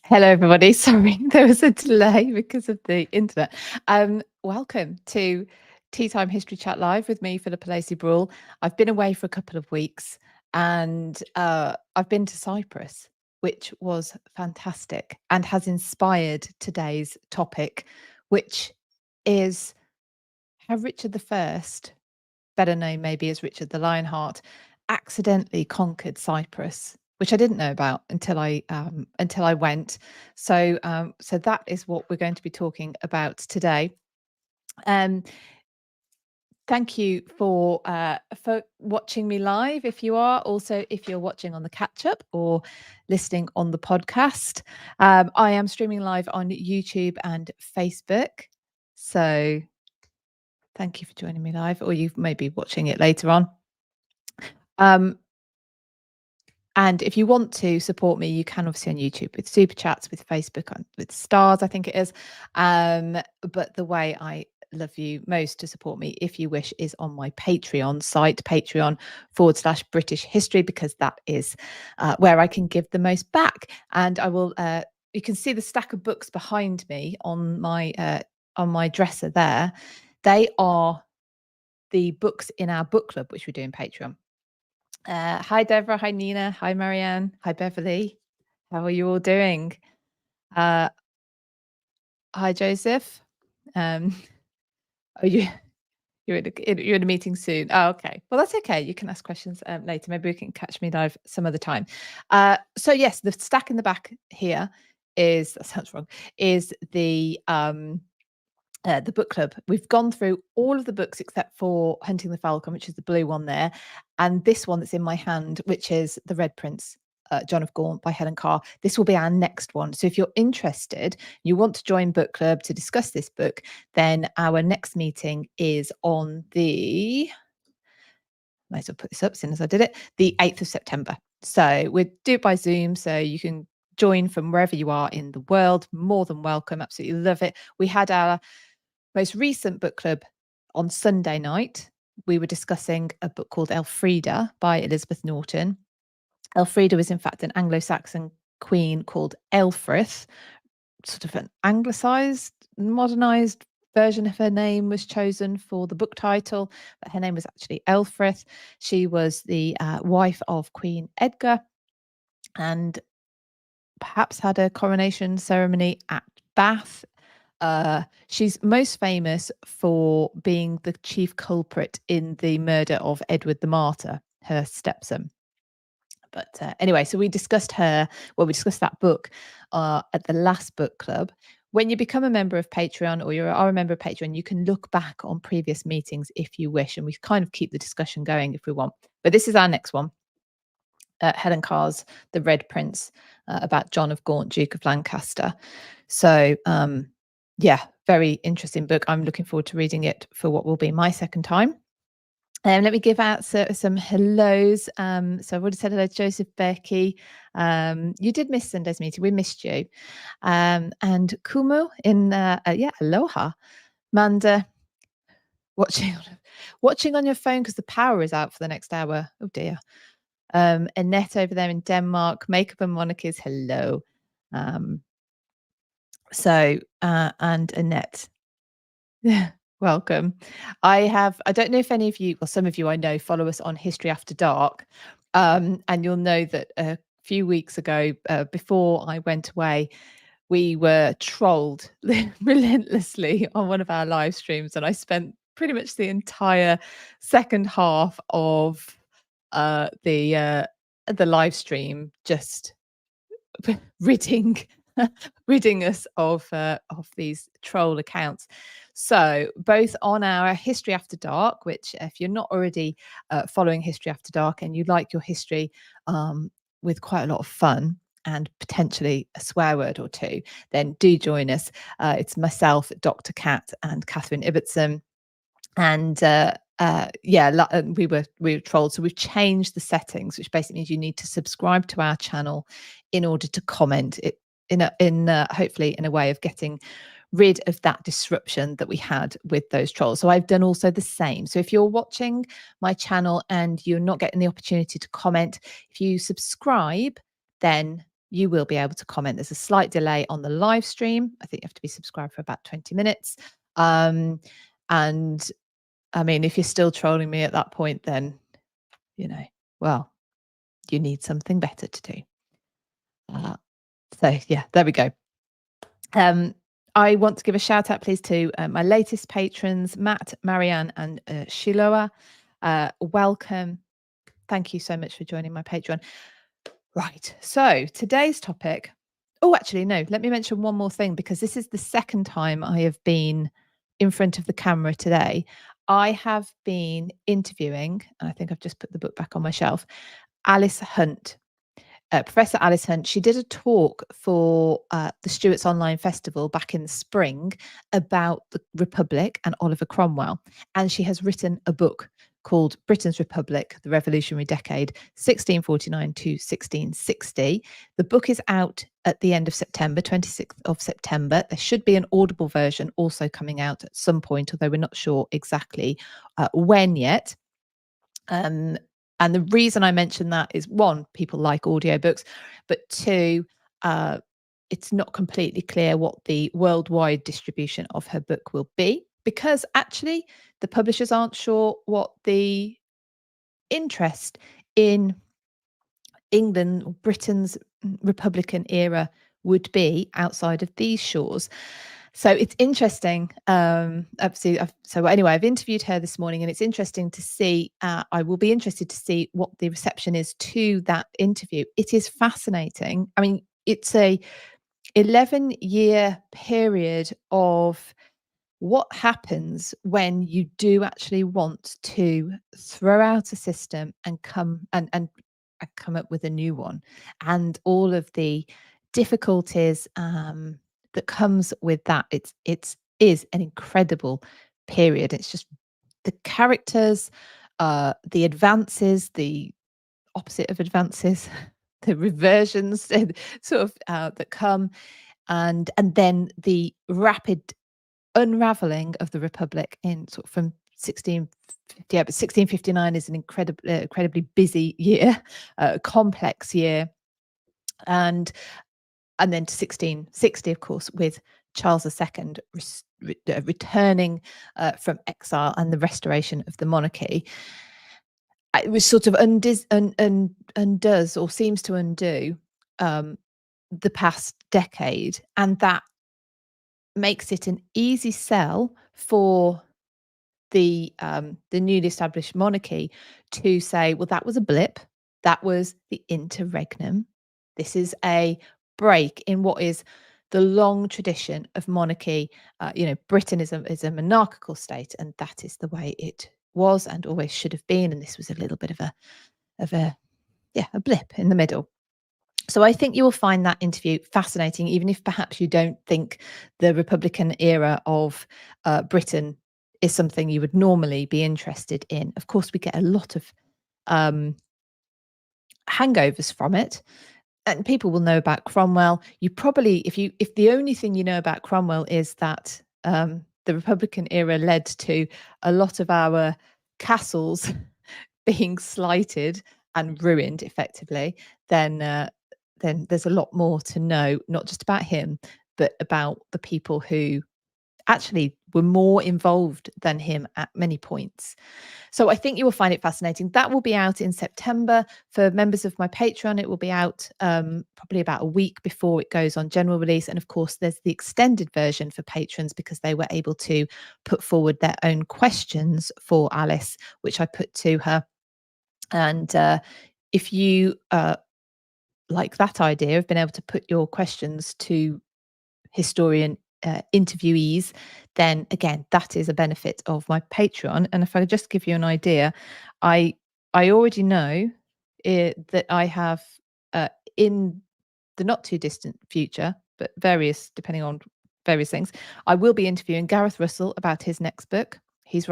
Hello, everybody. Sorry, there was a delay because of the internet. Welcome to Tea Time History Chat Live with me, Philippa Lacey Brewell. I've been away for a couple of weeks and I've been to Cyprus, which was fantastic and has inspired today's topic, which is how Richard I, better known maybe as Richard the Lionheart, accidentally conquered Cyprus, which I didn't know about until I went. So that is what we're going to be talking about today. Thank you for watching me live. If you are, also if you're watching on the catch up or listening on the podcast, I am streaming live on YouTube and Facebook. So thank you for joining me live, or you may be watching it later on. And if you want to support me, you can obviously on YouTube with super chats, with Facebook, with stars, I think it is. But the way I love you most to support me, if you wish, is on my Patreon site, Patreon/British History, because that is where I can give the most back. And I will, you can see the stack of books behind me on my dresser there. They are the books in our book club, which we do in Patreon. Hi, Deborah. Hi, Nina. Hi, Marianne. Hi, Beverly. How are you all doing? Hi, Joseph. Are you're in a meeting soon? Oh, okay. Well, that's okay. You can ask questions later. Maybe we can catch me live some other time. So yes, the stack in the back here is, that sounds wrong, is the book club. We've gone through all of the books except for Hunting the Falcon, which is the blue one there, and this one that's in my hand, which is The Red Prince, John of Gaunt by Helen Carr. This will be our next one. So if you're interested, you want to join book club to discuss this book, then our next meeting is on the, might as well put this up as soon as I did it, the 8th of September. So we'll do it by Zoom, so you can join from wherever you are in the world. More than welcome. Absolutely love it. We had our most recent book club on Sunday night. We were discussing a book called Elfrida by Elizabeth Norton. Elfrida was in fact an Anglo-Saxon queen called Elfrith. Sort of an anglicised, modernised version of her name was chosen for the book title, but her name was actually Elfrith. She was the wife of Queen Edgar and perhaps had a coronation ceremony at Bath. She's most famous for being the chief culprit in the murder of Edward the Martyr, her stepson. But anyway, so we discussed her, well, we discussed that book at the last book club. When you become a member of Patreon, or you are a member of Patreon, you can look back on previous meetings if you wish, and we kind of keep the discussion going if we want. But this is our next one. Helen Carr's The Red Prince, about John of Gaunt, Duke of Lancaster. So yeah, very interesting book. I'm looking forward to reading it for what will be my second time. Let me give out some hellos. So I've already said hello to Joseph, Becky. You did miss Sunday's meeting. We missed you. And Kumu in, yeah, aloha. Manda, watching on your phone because the power is out for the next hour. Oh dear. Annette over there in Denmark. Makeup and Monica's hello. So and Annette, welcome. I don't know if any of you, or some of you I know, follow us on History After Dark, and you'll know that a few weeks ago, before I went away, we were trolled relentlessly on one of our live streams, and I spent pretty much the entire second half of the live stream just ridding us of these troll accounts. So both on our History After Dark, which if you're not already following History After Dark and you like your history with quite a lot of fun and potentially a swear word or two, then do join us. It's myself, Dr. Kat, and Catherine Ibbotson. And yeah, we were trolled. So we've changed the settings, which basically means you need to subscribe to our channel in order to comment it in hopefully in a way of getting rid of that disruption that we had with those trolls. So I've done also the same. So if you're watching my channel and you're not getting the opportunity to comment, if you subscribe, then you will be able to comment. There's a slight delay on the live stream. I think you have to be subscribed for about 20 minutes. And I mean, if you're still trolling me at that point, then, well, you need something better to do. So yeah, there we go. I want to give a shout out, please, to my latest patrons, Matt, Marianne, and Shiloah. Welcome. Thank you so much for joining my Patreon. Right. So today's topic. Oh, actually, no, let me mention one more thing, because this is the second time I have been in front of the camera today. I have been interviewing, and I think I've just put the book back on my shelf, Alice Hunt. Professor Alice Hunt. She did a talk for the Stuarts Online Festival back in the spring about the Republic and Oliver Cromwell. And she has written a book called Britain's Republic, The Revolutionary Decade, 1649 to 1660. The book is out at the end of September, 26th of September. There should be an Audible version also coming out at some point, although we're not sure exactly when yet. And the reason I mention that is, one, people like audiobooks, but two, it's not completely clear what the worldwide distribution of her book will be, because actually the publishers aren't sure what the interest in England or Britain's Republican era would be outside of these shores. So it's interesting. Obviously, I've interviewed her this morning, and it's interesting to see. I will be interested to see what the reception is to that interview. It is fascinating. I mean, it's a 11-year period of what happens when you do actually want to throw out a system and come up with a new one, and all of the difficulties that comes with that. It is an incredible period. It's just the characters, the advances, the opposite of advances, the reversions sort of that come, and then the rapid unraveling of the Republic in sort of from 1659 is an incredibly busy year, complex year, and then to 1660, of course, with Charles II returning from exile and the restoration of the monarchy. It was sort of undoes or seems to undo the past decade, and that makes it an easy sell for the newly established monarchy to say, well, that was a blip. That was the interregnum. This is a break in what is the long tradition of monarchy. Britain is a monarchical state, and that is the way it was and always should have been. And this was a little bit of a blip in the middle. So I think you will find that interview fascinating, even if perhaps you don't think the Republican era of Britain is something you would normally be interested in. Of course, we get a lot of hangovers from it, and people will know about Cromwell. You probably, if the only thing you know about Cromwell is that the Republican era led to a lot of our castles being slighted and ruined effectively, then there's a lot more to know, not just about him, but about the people who actually were more involved than him at many points. So I think you will find it fascinating. That will be out in September. For members of my Patreon, it will be out probably about a week before it goes on general release. And of course, there's the extended version for patrons, because they were able to put forward their own questions for Alice, which I put to her. And if you like that idea of being able to put your questions to historian interviewees, then again, that is a benefit of my Patreon. And if I just give you an idea, I already know that I have in the not too distant future, but depending on various things, I will be interviewing Gareth Russell about his next book. He's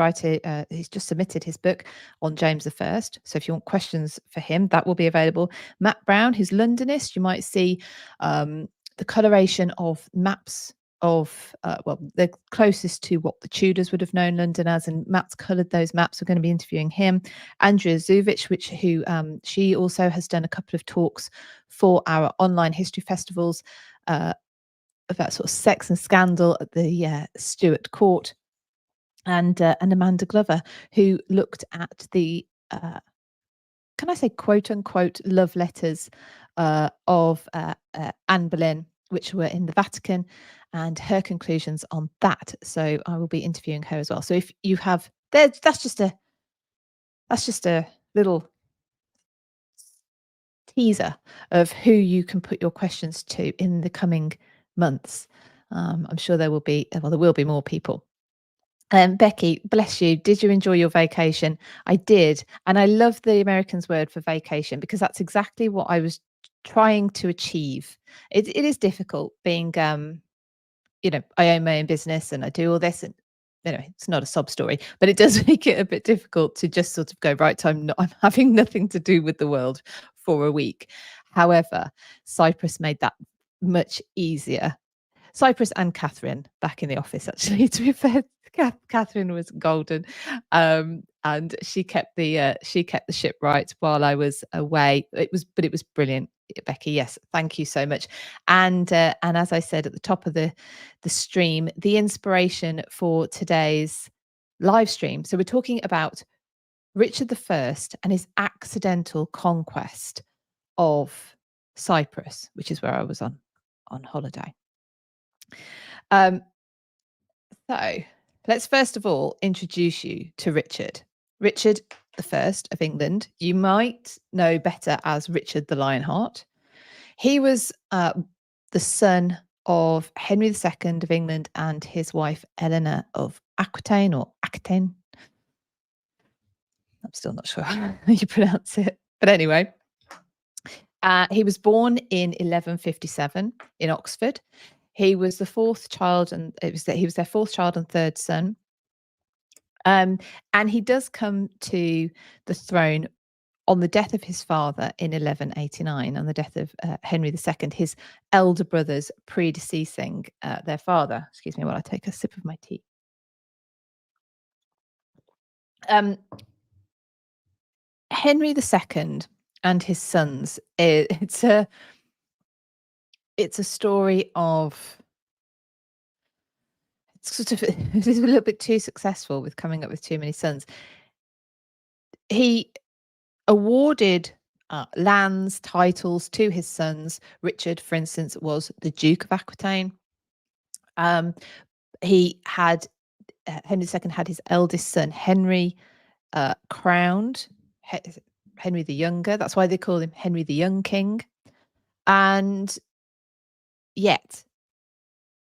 just submitted his book on James I. So if you want questions for him, that will be available. Matt Brown, who's Londonist, you might see the coloration of maps of, well, the closest to what the Tudors would have known London as, and Matt's coloured those maps. We're going to be interviewing him. Andrea Zuvich, who she also has done a couple of talks for our online history festivals about sort of sex and scandal at the Stuart court, and Amanda Glover, who looked at the can I say quote unquote love letters of Anne Boleyn, which were in the Vatican, and her conclusions on that. So I will be interviewing her as well. So if you have there, that's just a little teaser of who you can put your questions to in the coming months. I'm sure there will be more people. Becky, bless you. Did you enjoy your vacation? I did. And I love the Americans' word for vacation, because that's exactly what I was trying to achieve. It is difficult being, I own my own business and I do all this, and it's not a sob story, but it does make it a bit difficult to just sort of go, right, I'm having nothing to do with the world for a week. However, Cyprus made that much easier. Cyprus and Catherine back in the office, actually, to be fair. Catherine was golden, and she kept the ship right while I was away. It was brilliant, Becky. Yes, thank you so much. And as I said at the top of the stream, the inspiration for today's live stream. So we're talking about Richard I and his accidental conquest of Cyprus, which is where I was on holiday. So let's first of all introduce you to Richard. Richard I of England, you might know better as Richard the Lionheart. He was the son of Henry II of England and his wife Eleanor of Aquitaine, or Aquitaine. I'm still not sure how you pronounce it, but anyway. He was born in 1157 in Oxford. He was the fourth child, and he was their fourth child and third son. And he does come to the throne on the death of his father in 1189, on the death of Henry II, his elder brothers predeceasing their father. Excuse me while I take a sip of my tea. Henry II and his sons, it's a story of, it's sort of it is a little bit too successful with coming up with too many sons. He awarded lands, titles to his sons. Richard, for instance, was the Duke of Aquitaine. He had Henry II had his eldest son Henry crowned, Henry the Younger. That's why they call him Henry the Young King. And yet,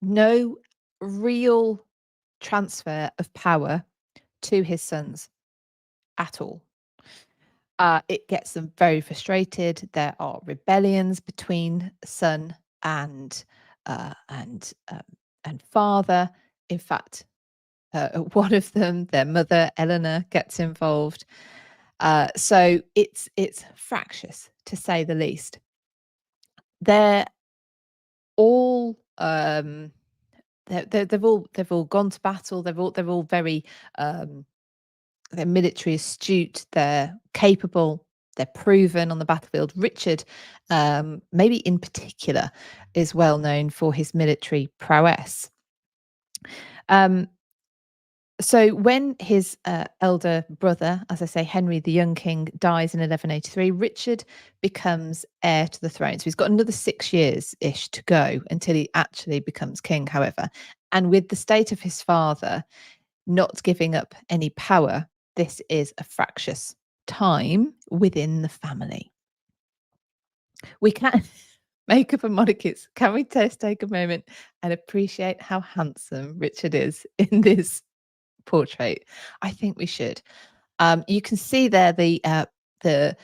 no real transfer of power to his sons at all. It gets them very frustrated. There are rebellions between son and father. In fact, one of them, their mother Eleanor, gets involved. So it's fractious, to say the least. They're all they've all gone to battle. They're all very they're military astute. They're capable. They're proven on the battlefield. Richard, maybe in particular, is well known for his military prowess. So when his elder brother, as I say, Henry the Young King, dies in 1183, Richard becomes heir to the throne. So he's got another 6 years-ish to go until he actually becomes king, however. And with the state of his father not giving up any power, this is a fractious time within the family. We can make up a monarchies. Can we just take a moment and appreciate how handsome Richard is in this portrait? I think we should. You can see there the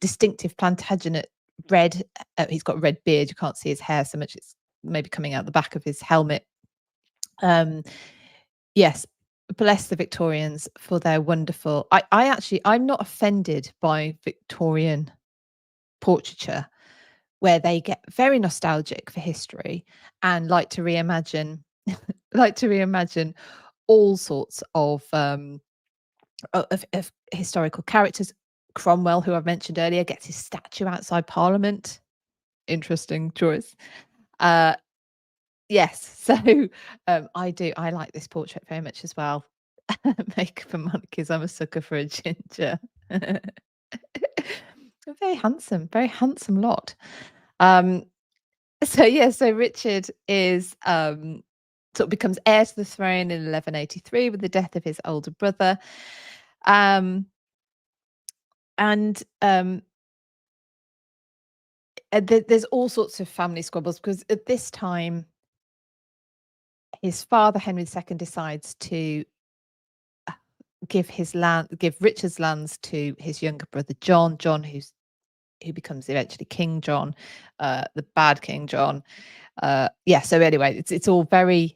distinctive Plantagenet red. He's got a red beard. You can't see his hair so much. It's maybe coming out the back of his helmet. Yes, bless the Victorians for their wonderful. I'm not offended by Victorian portraiture, where they get very nostalgic for history and like to reimagine like to reimagine all sorts of historical characters. Cromwell, who I've mentioned earlier, gets his statue outside Parliament. Interesting choice. Yes, so I like this portrait very much as well. Make for monarchies. I'm a sucker for a ginger. A very handsome lot. So yeah, so Richard is sort of becomes heir to the throne in 1183 with the death of his older brother. And there's all sorts of family squabbles because at this time his father Henry II decides to give Richard's lands to his younger brother John, who becomes eventually King John, the bad King John. Yeah, so anyway, it's not very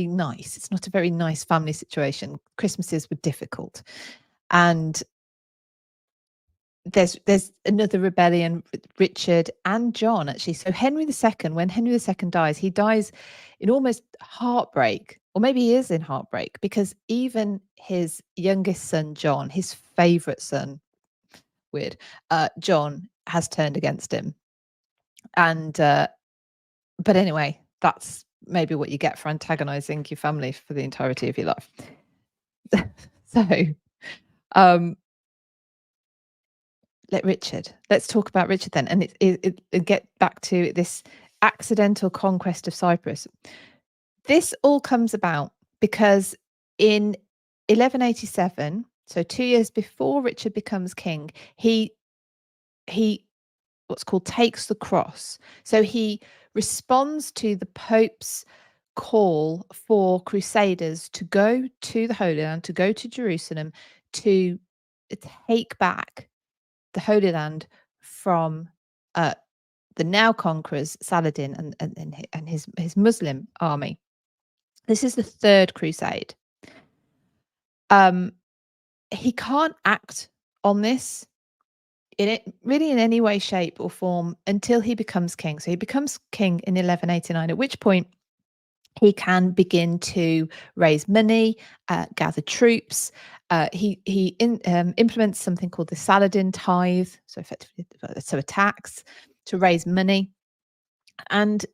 nice. It's not a very nice family situation. Christmases were difficult. And there's another rebellion, Richard and John, actually. So Henry II, when Henry II dies, he dies in almost heartbreak, or maybe he is in heartbreak, because even his youngest son, John, his favorite son, weird, John, has turned against him. And but anyway, that's maybe what you get for antagonizing your family for the entirety of your life. So let's talk about Richard then, and it get back to this accidental conquest of Cyprus. This all comes about because in 1187, so 2 years before Richard becomes king, he what's called takes the cross. So he responds to the Pope's call for crusaders to go to the Holy Land, to go to Jerusalem, to take back the Holy Land from the now conquerors, Saladin and his Muslim army. This is the third crusade. He can't act on this in any way, shape, or form until he becomes king. So he becomes king in 1189, at which point he can begin to raise money, gather troops. He implements something called the Saladin tithe, so effectively, a tax to raise money, and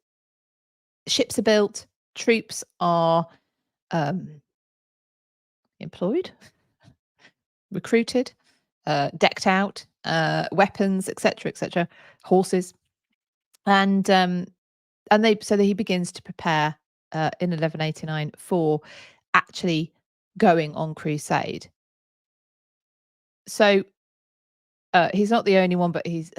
ships are built, troops are employed, recruited, decked out, weapons, etc., horses, and so that he begins to prepare in 1189 for actually going on crusade. So he's not the only one, but he's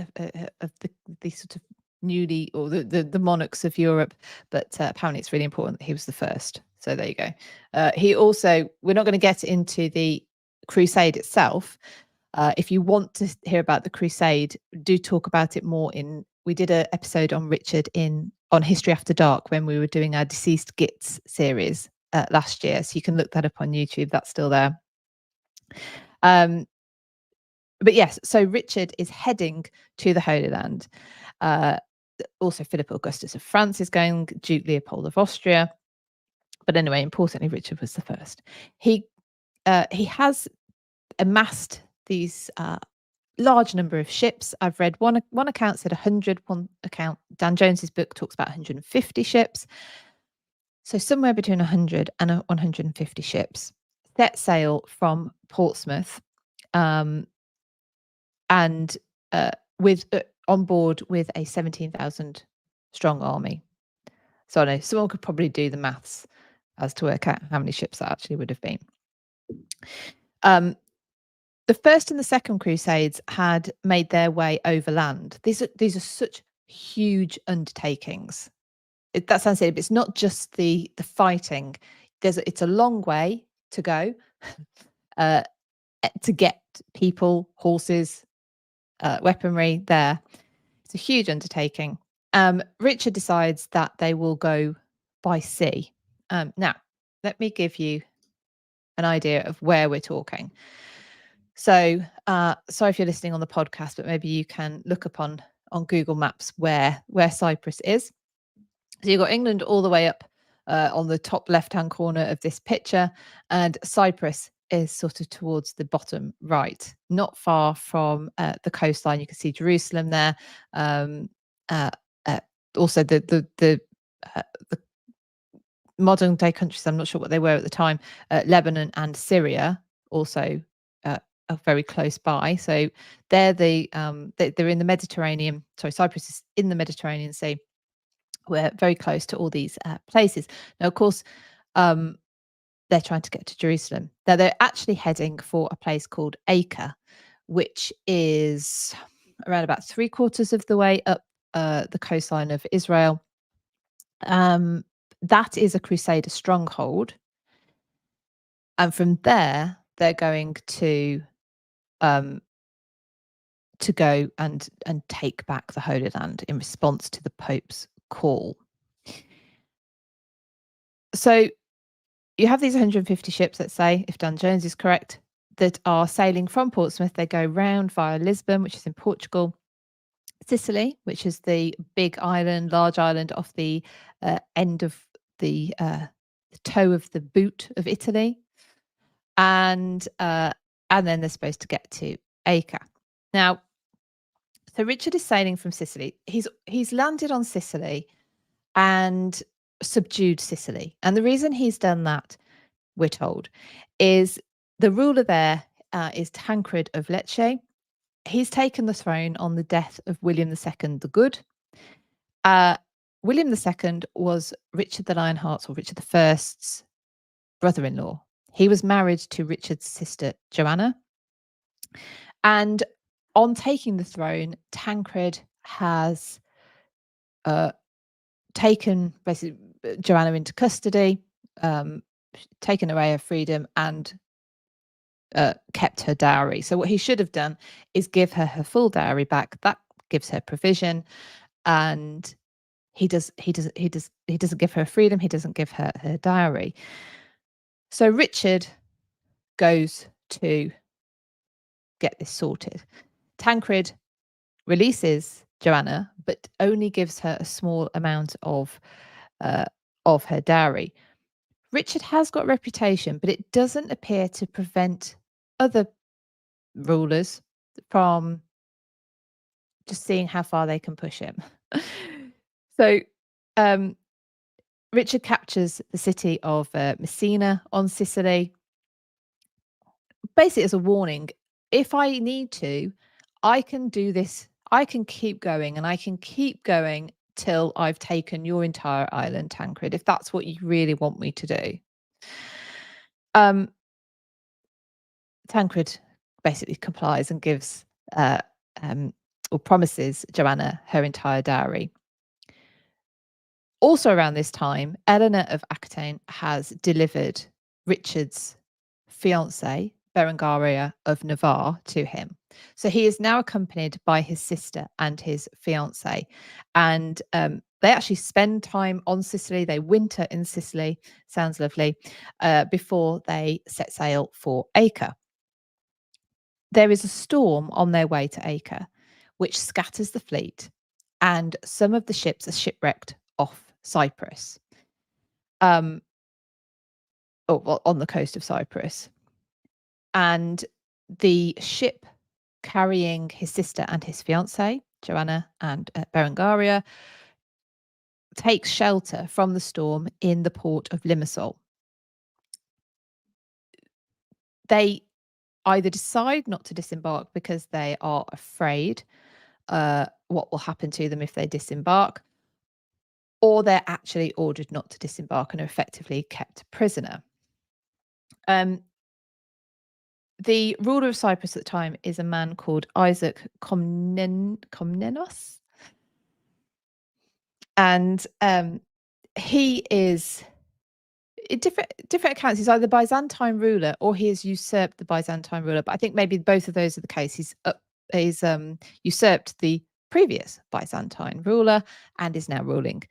of the sort of newly, or the monarchs of Europe, but apparently it's really important that he was the first. So there you go. He also, we're not going to get into the crusade itself. If you want to hear about the crusade, do talk about it more we did an episode on Richard on History After Dark when we were doing our Deceased Gits series last year. So you can look that up on YouTube. That's still there. But yes, so Richard is heading to the Holy Land. Also, Philip Augustus of France is going, Duke Leopold of Austria. But anyway, importantly, Richard was the first. He has amassed these large number of ships. I've read one account said 100, one account, Dan Jones's book talks about 150 ships. So somewhere between 100 and 150 ships set sail from Portsmouth, and with on board with a 17,000 strong army. So I know someone could probably do the maths as to work out how many ships that actually would have been. The first and the second crusades had made their way overland. These are such huge undertakings. That sounds silly, but it's not just the fighting. It's a long way to go to get people, horses, weaponry there. It's a huge undertaking. Richard decides that they will go by sea. Now, let me give you an idea of where we're talking. So, sorry if you're listening on the podcast, but maybe you can look up on Google Maps where Cyprus is. So you've got England all the way up on the top left-hand corner of this picture, and Cyprus is sort of towards the bottom right, not far from the coastline. You can see Jerusalem there. Also, the modern day countries, I'm not sure what they were at the time, Lebanon and Syria also are very close by. So they're they're in the Mediterranean. Sorry, Cyprus is in the Mediterranean Sea. We're very close to all these places. Now, of course, they're trying to get to Jerusalem. Now, they're actually heading for a place called Acre, which is around about 3/4 of the way up the coastline of Israel. That is a Crusader stronghold. And from there, they're going to go and take back the Holy Land in response to the Pope's call. So you have these 150 ships, let's say, if Dan Jones is correct, that are sailing from Portsmouth. They go round via Lisbon, which is in Portugal, Sicily, which is the big island, large island off the end of the toe of the boot of Italy, and then they're supposed to get to Acre. Now, so Richard is sailing from Sicily. He's landed on Sicily and subdued Sicily. And the reason he's done that, we're told, is the ruler there is Tancred of Lecce. He's taken the throne on the death of William II the Good. William II was Richard the Lionheart's, or Richard I's brother-in-law. He was married to Richard's sister Joanna. And on taking the throne, Tancred has taken basically Joanna into custody, taken away her freedom, and kept her dowry. So what he should have done is give her her full dowry back. That gives her provision, and he doesn't give her freedom. He doesn't give her her dowry. So Richard goes to get this sorted. Tancred releases Joanna, but only gives her a small amount of her dowry. Richard has got a reputation, but it doesn't appear to prevent other rulers from just seeing how far they can push him. So Richard captures the city of Messina on Sicily, basically as a warning. If I need to, I can do this. I can keep going, and I can keep going till I've taken your entire island, Tancred, if that's what you really want me to do. Tancred basically complies and gives or promises Joanna her entire dowry. Also around this time, Eleanor of Aquitaine has delivered Richard's fiancée, Berengaria of Navarre, to him. So he is now accompanied by his sister and his fiancée. And they actually spend time on Sicily. They winter in Sicily. Sounds lovely. Before they set sail for Acre. There is a storm on their way to Acre, which scatters the fleet, and some of the ships are shipwrecked off Cyprus, on the coast of Cyprus. And the ship carrying his sister and his fiancée, Joanna and Berengaria, takes shelter from the storm in the port of Limassol. They either decide not to disembark because they are afraid what will happen to them if they disembark, or they're actually ordered not to disembark and are effectively kept prisoner. The ruler of Cyprus at the time is a man called Isaac Komnenos. And he is, in different accounts, he's either Byzantine ruler or he has usurped the Byzantine ruler. But I think maybe both of those are the case. He's usurped the previous Byzantine ruler and is now ruling.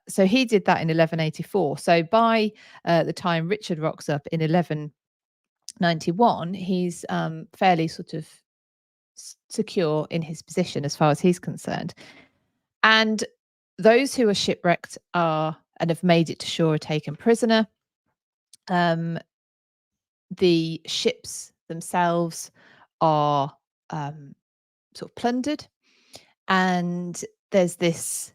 So he did that in 1184. So by the time Richard rocks up in 91, he's fairly sort of secure in his position as far as he's concerned. And those who are shipwrecked and have made it to shore are taken prisoner. The ships themselves are sort of plundered, and there's this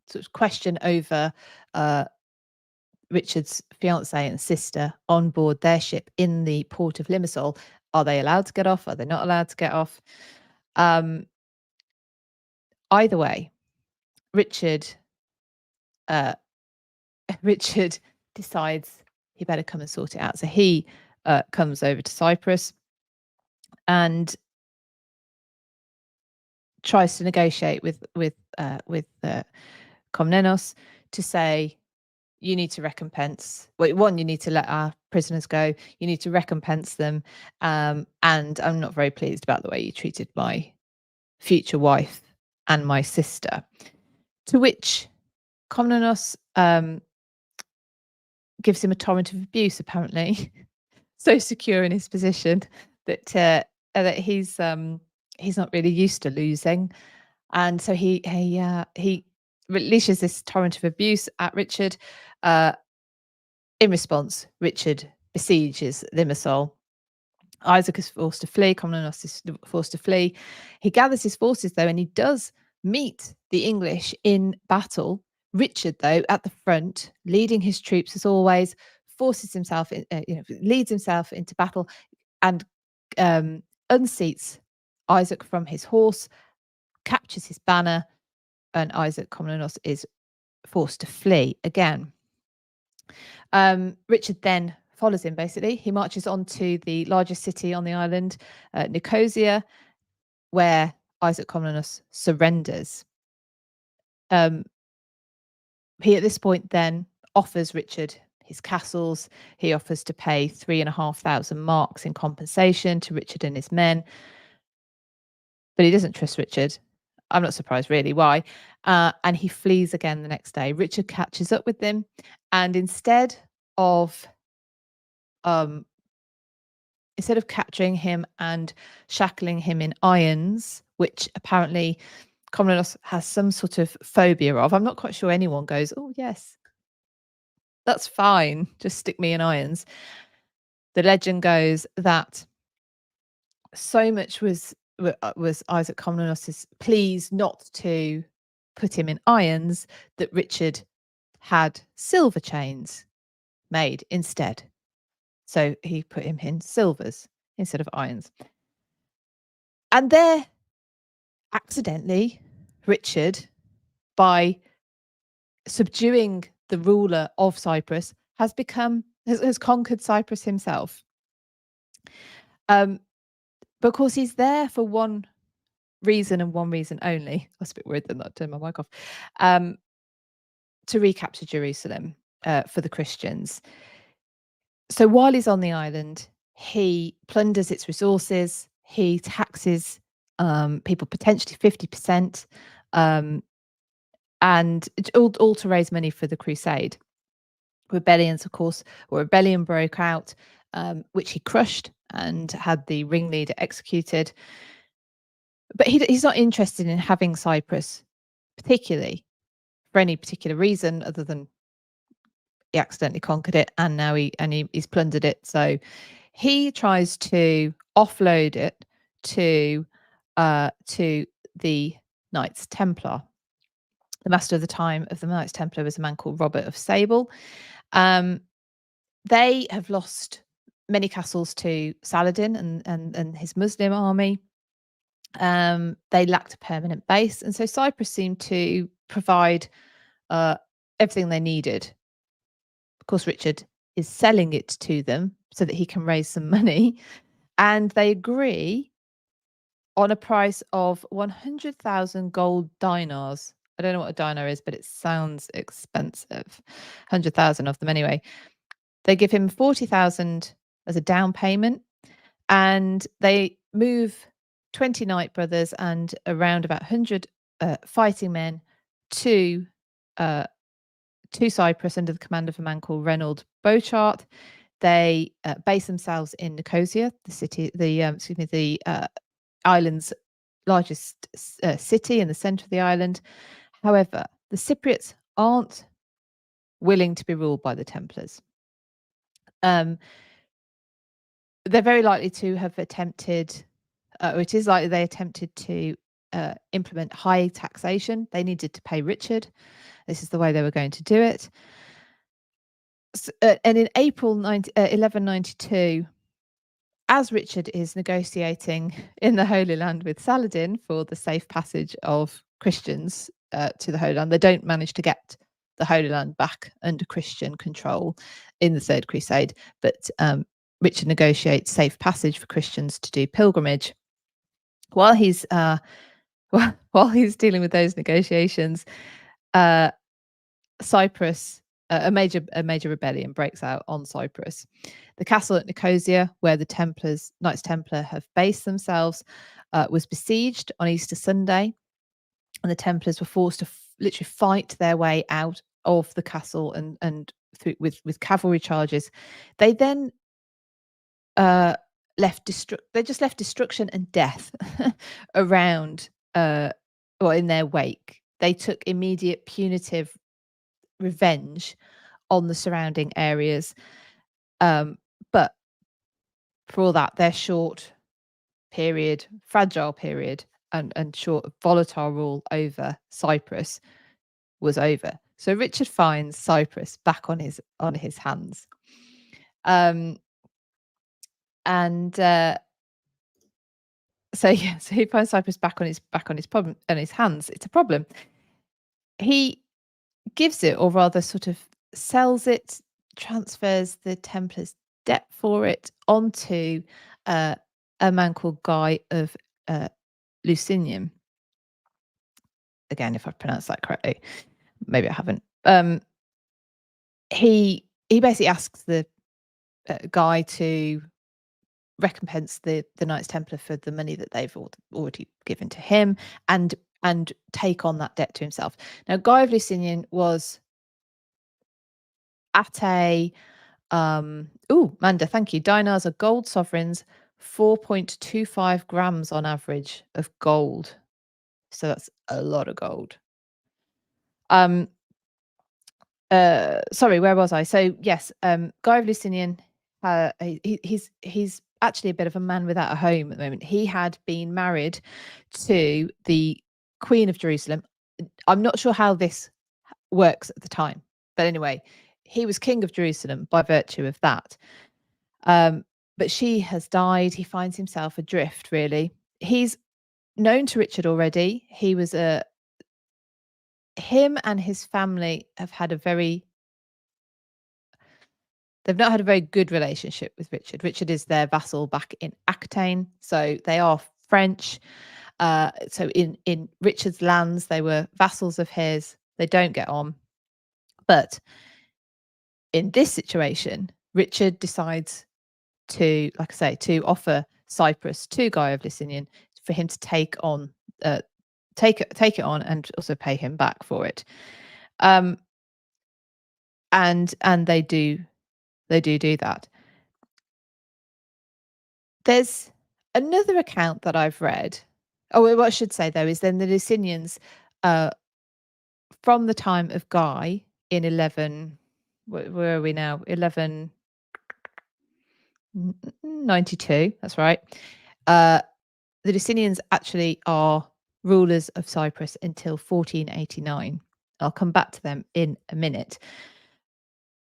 sort of question over Richard's fiancée and sister on board their ship in the port of Limassol. Are they allowed to get off? Are they not allowed to get off? Either way, Richard decides he better come and sort it out. So he comes over to Cyprus and tries to negotiate with Komnenos to say, you need to recompense. Well, one, you need to let our prisoners go. You need to recompense them. And I'm not very pleased about the way you treated my future wife and my sister. To which Komnenos gives him a torrent of abuse, apparently. So secure in his position that he's not really used to losing. And so he releases this torrent of abuse at Richard. In response, Richard besieges Limassol. Isaac is forced to flee. Komnenos is forced to flee. He gathers his forces, though, and he does meet the English in battle. Richard, though, at the front, leading his troops as always, forces himself, leads himself into battle and unseats Isaac from his horse, captures his banner, and Isaac Komnenos is forced to flee again. Richard then follows him, basically. He marches on to the largest city on the island, Nicosia, where Isaac Komnenos surrenders. He, at this point, then offers Richard his castles. He offers to pay 3,500 marks in compensation to Richard and his men. But he doesn't trust Richard. I'm not surprised, really. Why? And he flees again the next day. Richard catches up with him, and instead of capturing him and shackling him in irons, which apparently Komnenos has some sort of phobia of. I'm not quite sure anyone goes, oh yes, that's fine, just stick me in irons. The legend goes that so much was Isaac Komnenos' pleas not to put him in irons that Richard had silver chains made instead. So he put him in silvers instead of irons. And there, accidentally, Richard, by subduing the ruler of Cyprus, has conquered Cyprus himself. But of course, he's there for one reason and one reason only. I was a bit worried that I turned my mic off. To recapture Jerusalem for the Christians. So while he's on the island, he plunders its resources. He taxes people potentially 50%, and all to raise money for the crusade. Rebellions, of course, or rebellion broke out, which he crushed and had the ringleader executed. But he's not interested in having Cyprus, particularly for any particular reason other than he accidentally conquered it, and now he's plundered it. So he tries to offload it to the Knights Templar. The master of the time of the Knights Templar was a man called Robert of Sable. They have lost many castles to Saladin and his Muslim army. They lacked a permanent base, and so Cyprus seemed to provide everything they needed. Of course, Richard is selling it to them so that he can raise some money, and they agree on a price of 100,000 gold dinars. I don't know what a dinar is, but it sounds expensive. 100,000 of them anyway. They give him 40,000 as a down payment, and they move 20 Knight brothers and around about 100 fighting men to Cyprus under the command of a man called Reynold Beauchart. they base themselves in Nicosia, the island's largest city in the centre of the island. However, the Cypriots aren't willing to be ruled by the Templars. They're very likely to have attempted, or it is likely they attempted to implement high taxation. They needed to pay Richard. This is the way they were going to do it. And in April 1192, as Richard is negotiating in the Holy Land with Saladin for the safe passage of Christians to the Holy Land, they don't manage to get the Holy Land back under Christian control in the Third Crusade, but Richard negotiates safe passage for Christians to do pilgrimage. While he's dealing with those negotiations, Cyprus, a major rebellion breaks out on Cyprus. The castle at Nicosia, where the Knights Templar have based themselves, was besieged on Easter Sunday, and the Templars were forced to literally fight their way out of the castle and through with cavalry charges. They then left destruction and death around or in their wake. They took immediate punitive revenge on the surrounding areas, but for all that, their fragile period and short volatile rule over Cyprus was over. So Richard finds Cyprus back on his hands, so he finds Cyprus back on his hands. It's a problem. He gives it, or rather sort of sells it, transfers the Templars' debt for it onto a man called Guy of Lucinium. Again, if I've pronounced that correctly, maybe I haven't. He basically asks the Guy to recompense the Knights Templar for the money that they've already given to him, and take on that debt to himself. Now, Guy of Lucinium was at a Manda, thank you. Dinars are gold sovereigns, 4.25 grams on average of gold. So that's a lot of gold. Sorry, where was I? So yes, Guy of Lucinium, he's actually a bit of a man without a home at the moment. He had been married to the Queen of Jerusalem. I'm not sure how this works at the time, but anyway, he was king of Jerusalem by virtue of that. But she has died. He finds himself adrift, really. He's known to Richard already. Him and his family have had they've not had a very good relationship with Richard. Richard is their vassal back in Aquitaine, so they are French. So in Richard's lands, they were vassals of his. They don't get on. But in this situation, Richard decides to, like I say, to offer Cyprus to Guy of Lucinium for him to take it on and also pay him back for it. And they do that. There's another account that I've read. Oh, what I should say though is then the Lucinians, from the time of Guy in 11, where are we now? 1192. That's right. The Lucinians actually are rulers of Cyprus until 1489. I'll come back to them in a minute.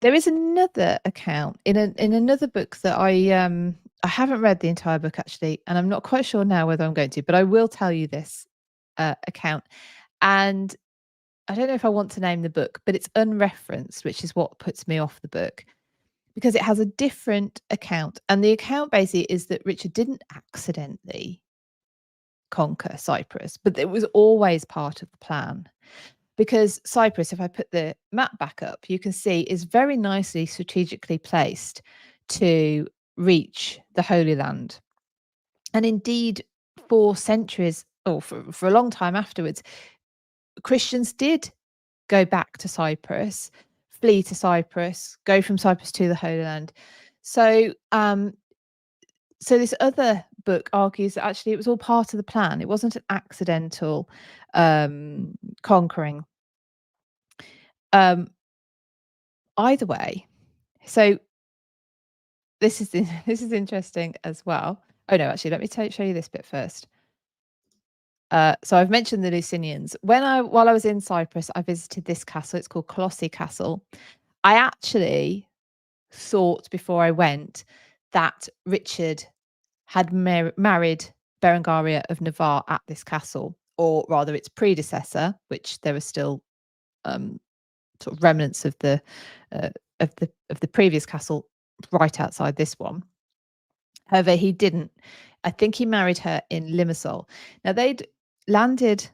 There is another account in another book that I haven't read the entire book actually, and I'm not quite sure now whether I'm going to, but I will tell you this account. And I don't know if I want to name the book, but it's unreferenced, which is what puts me off the book, because it has a different account. And the account basically is that Richard didn't accidentally conquer Cyprus, but it was always part of the plan. Because Cyprus, if I put the map back up, you can see is very nicely strategically placed to reach the Holy Land. And indeed, for centuries, or for a long time afterwards, Christians did go back to Cyprus, flee to Cyprus, go from Cyprus to the Holy Land. So, so this other book argues that actually it was all part of the plan. It wasn't an accidental conquering. Um, Either way, so this is this is interesting as well. Oh no, actually, let me show you this bit first. So I've mentioned the Lucinians. While I was in Cyprus, I visited this castle. It's called Colossi Castle. I actually thought before I went that Richard had married Berengaria of Navarre at this castle, or rather its predecessor, which there are still sort of remnants of uh, the previous castle right outside this one. However, he didn't. I think he married her in Limassol. Now they'd landed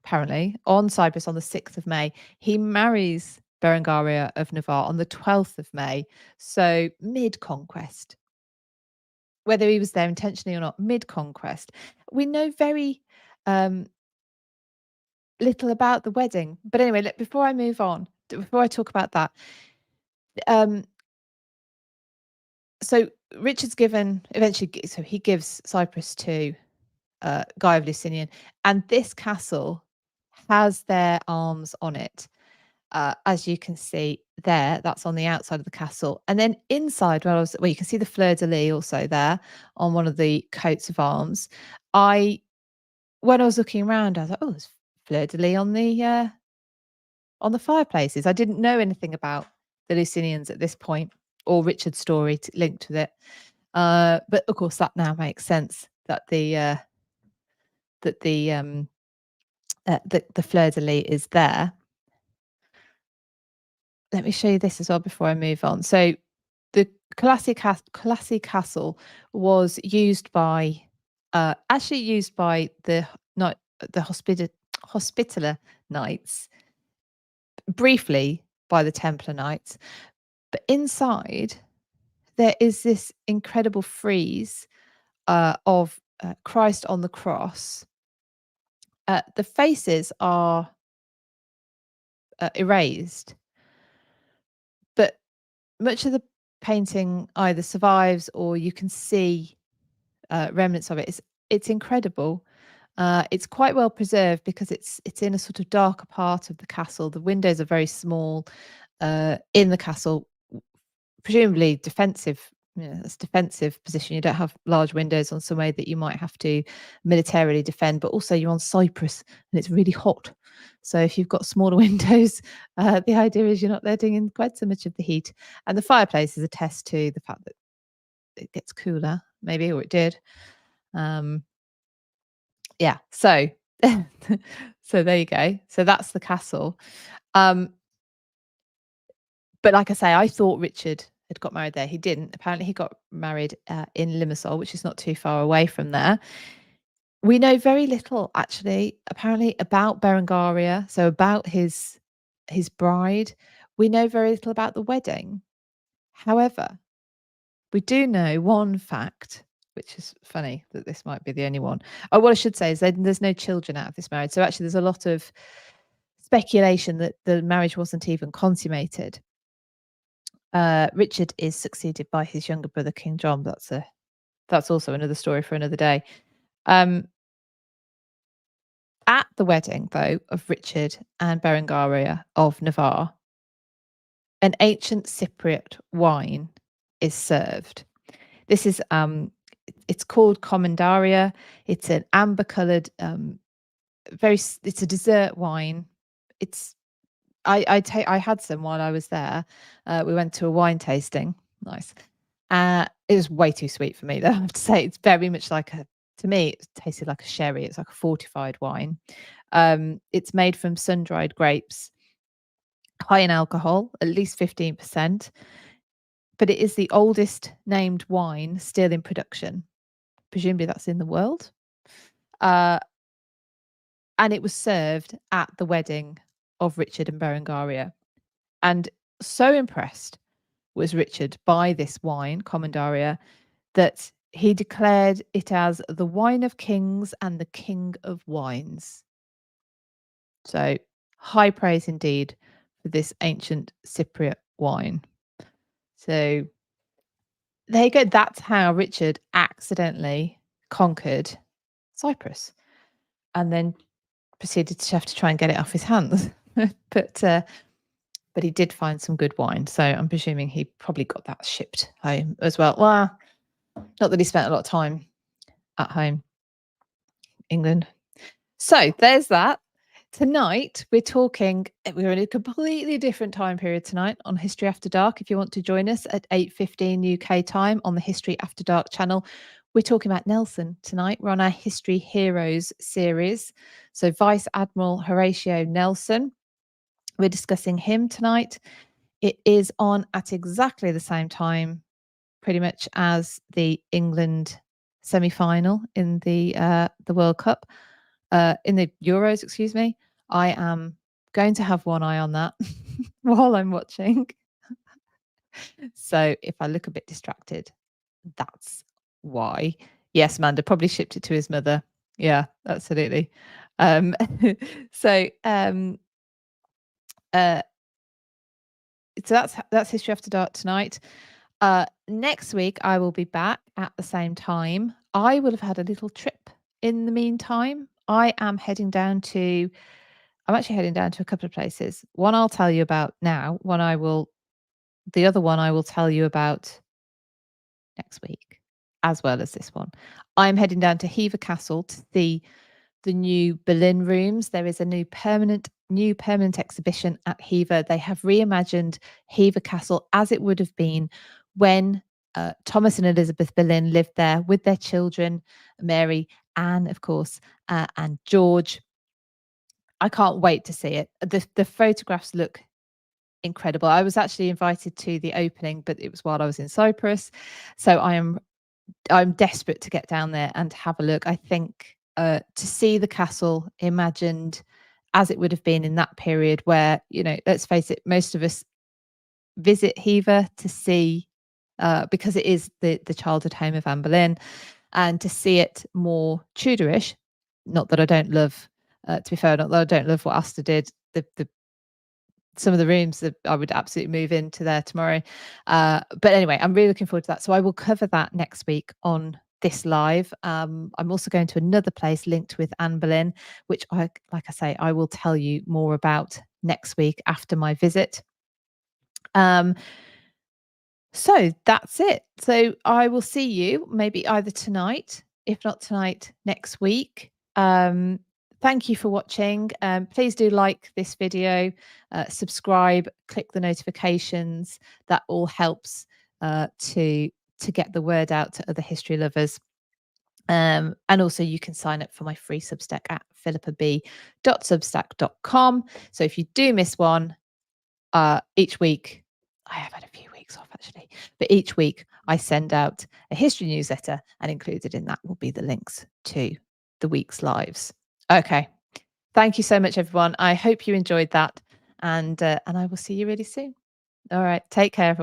apparently on Cyprus on the 6th of May. He marries Berengaria of Navarre on the 12th of May, so mid-conquest. Whether he was there intentionally or not, mid-conquest. We know very little about the wedding. But anyway, look, before I move on, before I talk about that, um, so Richard's given eventually, so he gives Cyprus to Guy of Lucinian, and this castle has their arms on it. As you can see there, that's on the outside of the castle. And then inside, well, you can see the fleur de lis also there on one of the coats of arms. When I was looking around, I was like, oh, there's fleur de lis on the fireplaces. I didn't know anything about the Lucinians at this point or Richard's story linked with it. But of course, that now makes sense that the fleur de lis is there. Let me show you this as well before I move on. So the Colossi Castle was used by actually used by the not the Hospitaller Knights, briefly by the Templar Knights, but inside there is this incredible frieze of Christ on the cross. The faces are erased, but much of the painting either survives or you can see remnants of it. It's incredible. It's quite well preserved because it's in a sort of darker part of the castle. The windows are very small in the castle, presumably defensive. It's a defensive position. You don't have large windows on some way that you might have to militarily defend, but also you're on Cyprus and it's really hot. So if you've got smaller windows, the idea is you're not letting in quite so much of the heat. And the fireplace is a test to the fact that it gets cooler, maybe, or it did. Yeah, so so there you go. So that's the castle. But like I say, I thought Richard had got married there. He didn't. Apparently, he got married in Limassol, which is not too far away from there. We know very little, actually, apparently, about Berengaria, so about his bride. We know very little about the wedding. However, we do know one fact, which is funny that this might be the only one. Oh, what I should say is there's no children out of this marriage. So actually, there's a lot of speculation that the marriage wasn't even consummated. Richard is succeeded by his younger brother, King John. That's also another story for another day. At the wedding, though, of Richard and Berengaria of Navarre, an ancient Cypriot wine is served. This is it's called Commendaria. It's an amber-coloured, it's a dessert wine. I had some while I was there. We went to a wine tasting. Nice. It was way too sweet for me, though, I have to say. It's very much to me, it tasted like a sherry. It's like a fortified wine. It's made from sun-dried grapes, high in alcohol, at least 15%. But it is the oldest named wine still in production. Presumably that's in the world. And it was served at the wedding of Richard and Berengaria. And so impressed was Richard by this wine, Commendaria, that he declared it as the wine of kings and the king of wines. So high praise indeed for this ancient Cypriot wine. So there you go. That's how Richard accidentally conquered Cyprus, and then proceeded to have to try and get it off his hands. but but he did find some good wine, so I'm presuming he probably got that shipped home as well. Well, not that he spent a lot of time at home, England. So there's that. Tonight we're in a completely different time period tonight on History After Dark. If you want to join us at 8:15 UK time on the History After Dark channel, we're talking about Nelson tonight. We're on our History Heroes series. So Vice Admiral Horatio Nelson, we're discussing him tonight. It is on at exactly the same time, pretty much, as the England semi-final in the World Cup, in the Euros, excuse me. I am going to have one eye on that while I'm watching. So if I look a bit distracted, that's why. Yes, Amanda probably shipped it to his mother. Yeah, absolutely. So uh so that's History After Dark tonight. Next week I will be back at the same time. I will have had a little trip in the meantime. I'm actually heading down to a couple of places. One I'll tell you about now. The other one I will tell you about next week, as well as this one. I'm heading down to Hever Castle to see the new Berlin rooms. There is a new permanent exhibition at Hever. They have reimagined Hever Castle as it would have been when Thomas and Elizabeth Berlin lived there with their children, Mary, Anne, of course, and George. I can't wait to see it. The photographs look incredible. I was actually invited to the opening, but it was while I was in Cyprus. So I'm desperate to get down there and have a look. I think to see the castle imagined as it would have been in that period where, let's face it, most of us visit Hever to see, because it is the childhood home of Anne Boleyn, and to see it more Tudorish. Not that I don't love, to be fair, not that I don't love what Astor did. Some of the rooms that I would absolutely move into there tomorrow. But anyway, I'm really looking forward to that. So I will cover that next week on this live. I'm also going to another place linked with Anne Boleyn, which like I say, I will tell you more about next week after my visit. So that's it. So I will see you maybe either tonight, if not tonight, next week. Thank you for watching. Please do like this video, subscribe, click the notifications. That all helps to get the word out to other history lovers. And also you can sign up for my free Substack at philippab.substack.com. So if you do miss one, each week, I have had a few weeks off actually, but each week I send out a history newsletter, and included in that will be the links to the week's lives. Okay. Thank you so much, everyone. I hope you enjoyed that, and I will see you really soon. All right. Take care, everyone.